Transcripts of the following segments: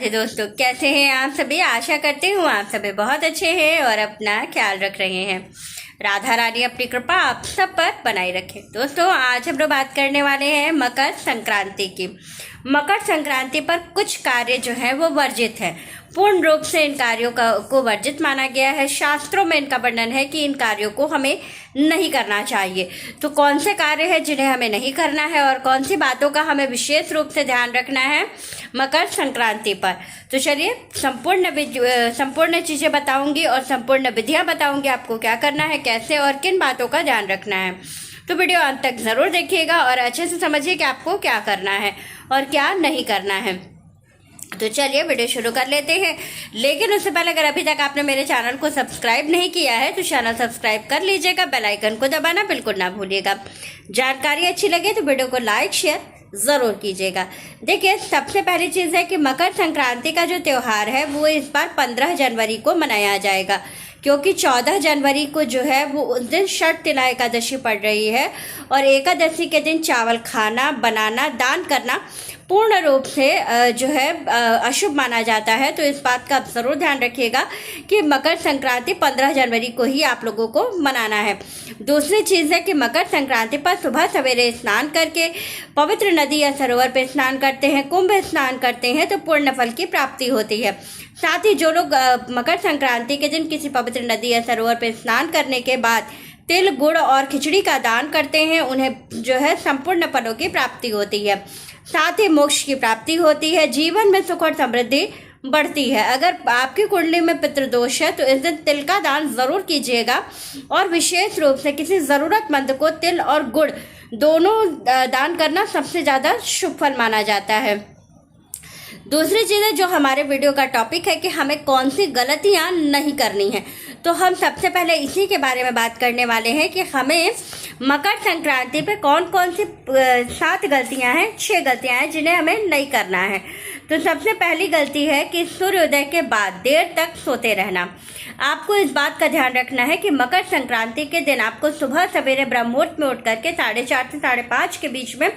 राधे दोस्तों, कैसे हैं आप सभी। आशा करती हूँ आप सभी बहुत अच्छे हैं और अपना ख्याल रख रहे हैं। राधा रानी अपनी कृपा आप सब पर बनाए रखे। दोस्तों, आज हम लोग बात करने वाले हैं मकर संक्रांति की। मकर संक्रांति पर कुछ कार्य जो है वो वर्जित है। पूर्ण रूप से इन कार्यों को वर्जित माना गया है। शास्त्रों में इनका वर्णन है कि इन कार्यों को हमें नहीं करना चाहिए। तो कौन से कार्य हैं जिन्हें हमें नहीं करना है और कौन सी बातों का हमें विशेष रूप से ध्यान रखना है मकर संक्रांति पर। तो चलिए संपूर्ण चीजें बताऊंगी और संपूर्ण विधियां बताऊंगी आपको क्या करना है, कैसे और किन बातों का ध्यान रखना है। तो वीडियो अंत तक जरूर देखिएगा और अच्छे से समझिए कि आपको क्या करना है और क्या नहीं करना है। तो चलिए वीडियो शुरू कर लेते हैं। लेकिन उससे पहले अगर अभी तक आपने मेरे चैनल को सब्सक्राइब नहीं किया है तो चैनल सब्सक्राइब कर लीजिएगा, बेल आइकन को दबाना बिल्कुल ना भूलिएगा। जानकारी अच्छी लगे तो वीडियो को लाइक शेयर जरूर कीजिएगा। देखिए, सबसे पहली चीज है कि मकर संक्रांति का जो त्योहार है वो इस बार 15 जनवरी को मनाया जाएगा, क्योंकि 14 जनवरी को जो है वो उस दिन षठ तिला एकादशी पड़ रही है और एकादशी के दिन चावल खाना, बनाना, दान करना पूर्ण रूप से जो है अशुभ माना जाता है। तो इस बात का आप जरूर ध्यान रखिएगा कि मकर संक्रांति 15 जनवरी को ही आप लोगों को मनाना है। दूसरी चीज है कि मकर संक्रांति पर सुबह सवेरे स्नान करके पवित्र नदी या सरोवर पर स्नान करते हैं, कुंभ स्नान करते हैं तो पुण्य फल की प्राप्ति होती है। साथ ही जो लोग मकर संक्रांति के दिन किसी पवित्र नदी या सरोवर पर स्नान करने के बाद तिल, गुड़ और खिचड़ी का दान करते हैं, उन्हें जो है संपूर्ण फलों की प्राप्ति होती है। साथ ही मोक्ष की प्राप्ति होती है, जीवन में सुख और समृद्धि बढ़ती है। अगर आपकी कुंडली में पितृदोष है तो इस दिन तिल का दान जरूर कीजिएगा और विशेष रूप से किसी जरूरतमंद को तिल और गुड़ दोनों दान करना सबसे ज्यादा शुभ फल माना जाता है। दूसरी चीज है जो हमारे वीडियो का टॉपिक है कि हमें कौन सी गलतियां नहीं करनी है। तो हम सबसे पहले इसी के बारे में बात करने वाले हैं कि हमें मकर संक्रांति पे कौन कौन सी 7 गलतियां हैं, 6 गलतियां हैं जिन्हें हमें नहीं करना है। तो सबसे पहली गलती है कि सूर्योदय के बाद देर तक सोते रहना। आपको इस बात का ध्यान रखना है कि मकर संक्रांति के दिन आपको सुबह सवेरे ब्रह्म मुहूर्त में उठ करके 4:30 से 5:30 के बीच में,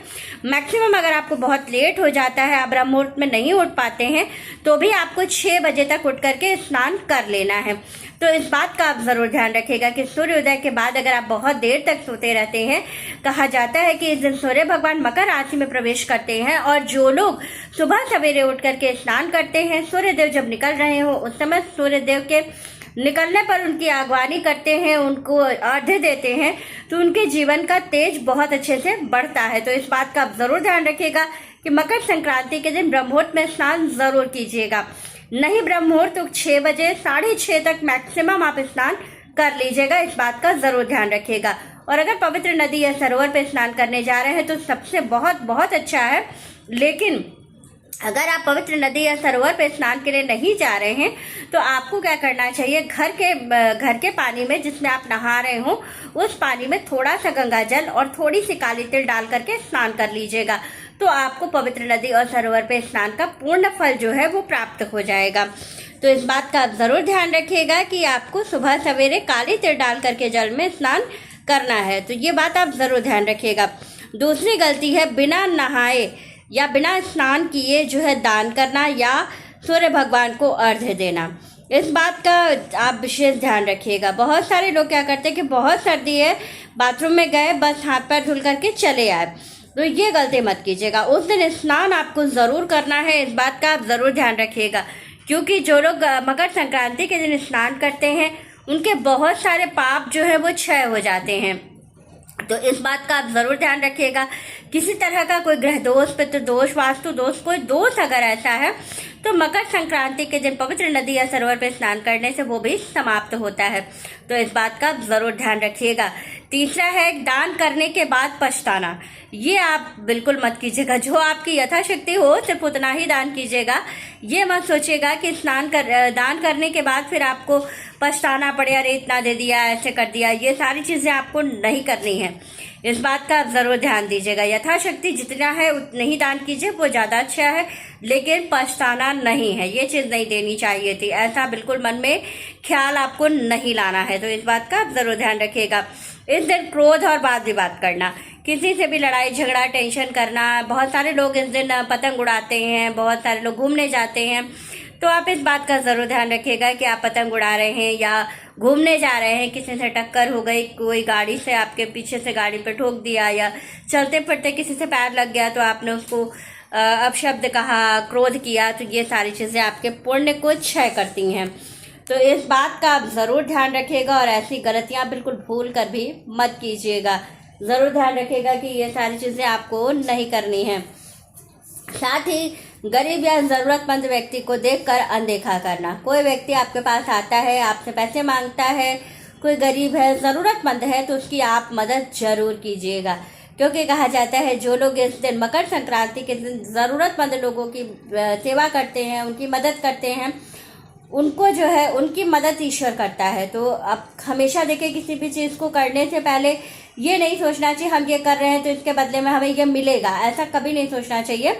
मैक्सिमम अगर आपको बहुत लेट हो जाता है, आप ब्रह्म मुहूर्त में नहीं उठ पाते हैं तो भी आपको 6 बजे तक उठ करके स्नान कर लेना है। तो इस बात का आप जरूर ध्यान रखिएगा कि सूर्योदय के बाद अगर आप बहुत देर तक सोते रहते हैं, कहा जाता है कि इस दिन सूर्य भगवान मकर राशि में प्रवेश करते हैं और जो लोग सुबह सवेरे उठ करके स्नान करते हैं, सूर्यदेव जब निकल रहे हो उस समय सूर्यदेव के निकलने पर उनकी आगवानी करते हैं, उनको अर्घ्य देते हैं, तो उनके जीवन का तेज बहुत अच्छे से बढ़ता है। तो इस बात का आप जरूर ध्यान रखिएगा कि मकर संक्रांति के दिन ब्रह्म मुहूर्त में स्नान जरूर कीजिएगा। नहीं ब्रह्म मुहूर्त तो 6 बजे 6:30 तक मैक्सिमम आप स्नान कर लीजिएगा। इस बात का जरूर ध्यान रखिएगा। और अगर पवित्र नदी या सरोवर पे स्नान करने जा रहे हैं तो सबसे बहुत अच्छा है। लेकिन अगर आप पवित्र नदी या सरोवर पे स्नान के लिए नहीं जा रहे हैं तो आपको क्या करना चाहिए, घर के पानी में जिसमें आप नहा रहे हो उस पानी में थोड़ा सा गंगा जल और थोड़ी सी काली तिल डाल करके स्नान कर लीजिएगा। तो आपको पवित्र नदी और सरोवर पे स्नान का पूर्ण फल जो है वो प्राप्त हो जाएगा। तो इस बात का आप जरूर ध्यान रखिएगा कि आपको सुबह सवेरे काली तिल डाल करके जल में स्नान करना है। तो ये बात आप जरूर ध्यान रखिएगा। दूसरी गलती है बिना नहाए या बिना स्नान किए जो है दान करना या सूर्य भगवान को अर्घ्य देना। इस बात का आप विशेष ध्यान रखिएगा। बहुत सारे लोग क्या करते हैं कि बहुत सर्दी है, बाथरूम में गए, बस हाथ पैर धुल करके चले आए। तो ये गलती मत कीजिएगा। उस दिन स्नान आपको जरूर करना है, इस बात का आप जरूर ध्यान रखिएगा, क्योंकि जो लोग मकर संक्रांति के दिन स्नान करते हैं उनके बहुत सारे पाप जो है वो क्षय हो जाते हैं। तो इस बात का आप जरूर ध्यान रखिएगा। किसी तरह का कोई ग्रह दोष, पितृ दोष, वास्तु दोष, कोई दोष अगर ऐसा है तो मकर संक्रांति के दिन पवित्र नदी या सरोवर पर स्नान करने से वो भी समाप्त होता है। तो इस बात का आप जरूर ध्यान रखिएगा। तीसरा है दान करने के बाद पछताना। ये आप बिल्कुल मत कीजिएगा। जो आपकी यथाशक्ति हो सिर्फ उतना ही दान कीजिएगा। ये मत सोचिएगा कि दान करने के बाद फिर आपको पछताना पड़े, अरे इतना दे दिया, ऐसे कर दिया। ये सारी चीजें आपको नहीं करनी है। इस बात का आप जरूर ध्यान दीजिएगा। यथाशक्ति जितना है उतना ही दान कीजिए, वो ज्यादा अच्छा है, लेकिन पछताना नहीं है। ये चीज नहीं देनी चाहिए थी, ऐसा बिल्कुल मन में ख्याल आपको नहीं लाना है। तो इस बात का आप जरूर ध्यान रखिएगा। इस दिन क्रोध और वाद विवाद करना, किसी से भी लड़ाई झगड़ा टेंशन करना। बहुत सारे लोग इस दिन पतंग उड़ाते हैं, बहुत सारे लोग घूमने जाते हैं। तो आप इस बात का ज़रूर ध्यान रखिएगा कि आप पतंग उड़ा रहे हैं या घूमने जा रहे हैं, किसी से टक्कर हो गई, कोई गाड़ी से आपके पीछे से गाड़ी पे ठोक दिया या चलते फिरते किसी से पैर लग गया तो आपने उसको अपशब्द कहा, क्रोध किया, तो ये सारी चीज़ें आपके पुण्य को क्षय करती हैं। तो इस बात का आप ज़रूर ध्यान रखिएगा और ऐसी गलतियाँ बिल्कुल भूल कर भी मत कीजिएगा। ज़रूर ध्यान रखिएगा कि ये सारी चीज़ें आपको नहीं करनी है। साथ ही गरीब या ज़रूरतमंद व्यक्ति को देखकर अनदेखा करना। कोई व्यक्ति आपके पास आता है, आपसे पैसे मांगता है, कोई गरीब है, ज़रूरतमंद है, तो उसकी आप मदद ज़रूर कीजिएगा, क्योंकि कहा जाता है जो लोग इस दिन मकर संक्रांति के दिन ज़रूरतमंद लोगों की सेवा करते हैं, उनकी मदद करते हैं, उनको जो है उनकी मदद ईश्वर करता है। तो आप हमेशा देखें, किसी भी चीज़ को करने से पहले ये नहीं सोचना चाहिए हम ये कर रहे हैं तो इसके बदले में हमें ये मिलेगा, ऐसा कभी नहीं सोचना चाहिए।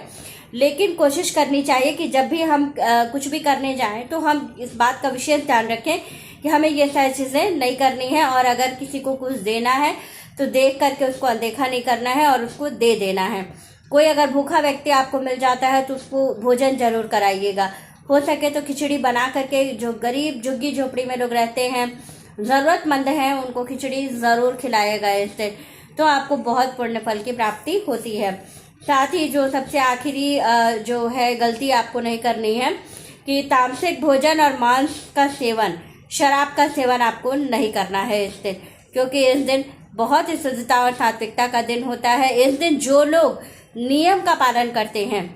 लेकिन कोशिश करनी चाहिए कि जब भी हम कुछ भी करने जाएं तो हम इस बात का विशेष ध्यान रखें कि हमें ये सारी चीज़ें नहीं करनी है, और अगर किसी को कुछ देना है तो देख करके उसको अनदेखा नहीं करना है और उसको दे देना है। कोई अगर भूखा व्यक्ति आपको मिल जाता है तो उसको भोजन जरूर कराइएगा। हो सके तो खिचड़ी बना करके, जो गरीब झुग्गी झोपड़ी में लोग रहते हैं, ज़रूरतमंद हैं, उनको खिचड़ी ज़रूर खिलाएगा इससे, तो आपको बहुत पुण्य फल की प्राप्ति होती है। साथ ही जो सबसे आखिरी जो है गलती आपको नहीं करनी है कि तामसिक भोजन और मांस का सेवन, शराब का सेवन आपको नहीं करना है इस दिन, क्योंकि इस दिन बहुत ही शुद्धता और सात्विकता का दिन होता है। इस दिन जो लोग नियम का पालन करते हैं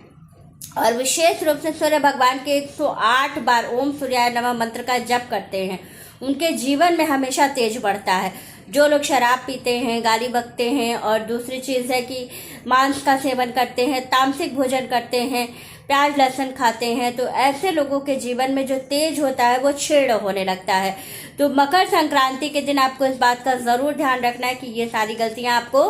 और विशेष रूप से सूर्य भगवान के 108 बार ओम सूर्याय नमः मंत्र का जप करते हैं, उनके जीवन में हमेशा तेज बढ़ता है। जो लोग शराब पीते हैं, गाली बकते हैं, और दूसरी चीज़ है कि मांस का सेवन करते हैं, तामसिक भोजन करते हैं, प्याज लहसुन खाते हैं, तो ऐसे लोगों के जीवन में जो तेज होता है वो क्षीण होने लगता है। तो मकर संक्रांति के दिन आपको इस बात का ज़रूर ध्यान रखना है कि ये सारी गलतियाँ आपको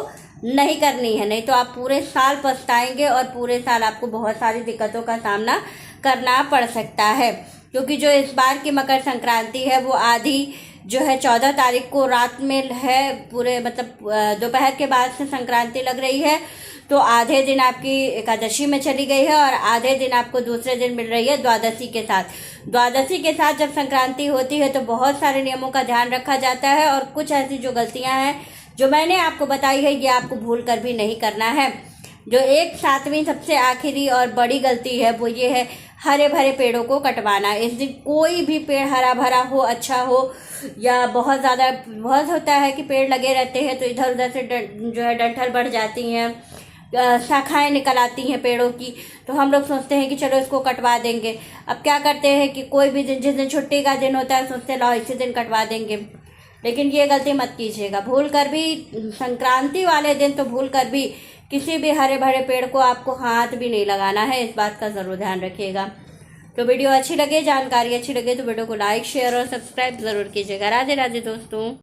नहीं करनी है, नहीं तो आप पूरे साल पछताएंगे और पूरे साल आपको बहुत सारी दिक्कतों का सामना करना पड़ सकता है। क्योंकि जो इस बार की मकर संक्रांति है वो आधी जो है 14 तारीख को रात में है, पूरे मतलब दोपहर के बाद से संक्रांति लग रही है, तो आधे दिन आपकी एकादशी में चली गई है और आधे दिन आपको दूसरे दिन मिल रही है द्वादशी के साथ। द्वादशी के साथ जब संक्रांति होती है तो बहुत सारे नियमों का ध्यान रखा जाता है, और कुछ ऐसी जो गलतियां हैं जो मैंने आपको बताई है ये आपको भूल कर भी नहीं करना है। जो एक 7वीं सबसे आखिरी और बड़ी गलती है वो ये है हरे भरे पेड़ों को कटवाना। इस दिन कोई भी पेड़ हरा भरा हो, अच्छा हो, या बहुत ज़्यादा बहुत होता है कि पेड़ लगे रहते हैं तो इधर उधर से जो है डंठल बढ़ जाती हैं, शाखाएं निकल आती हैं पेड़ों की, तो हम लोग सोचते हैं कि चलो इसको कटवा देंगे। अब क्या करते हैं कि कोई भी दिन, जिस दिन छुट्टी का दिन होता है, सोचते लाओ इसी दिन कटवा देंगे। लेकिन ये गलती मत कीजिएगा, भूल कर भी संक्रांति वाले दिन तो भूल कर भी किसी भी हरे भरे पेड़ को आपको हाथ भी नहीं लगाना है, इस बात का ज़रूर ध्यान रखिएगा। तो वीडियो अच्छी लगे, जानकारी अच्छी लगे तो वीडियो को लाइक शेयर और सब्सक्राइब ज़रूर कीजिएगा। राधे राधे दोस्तों।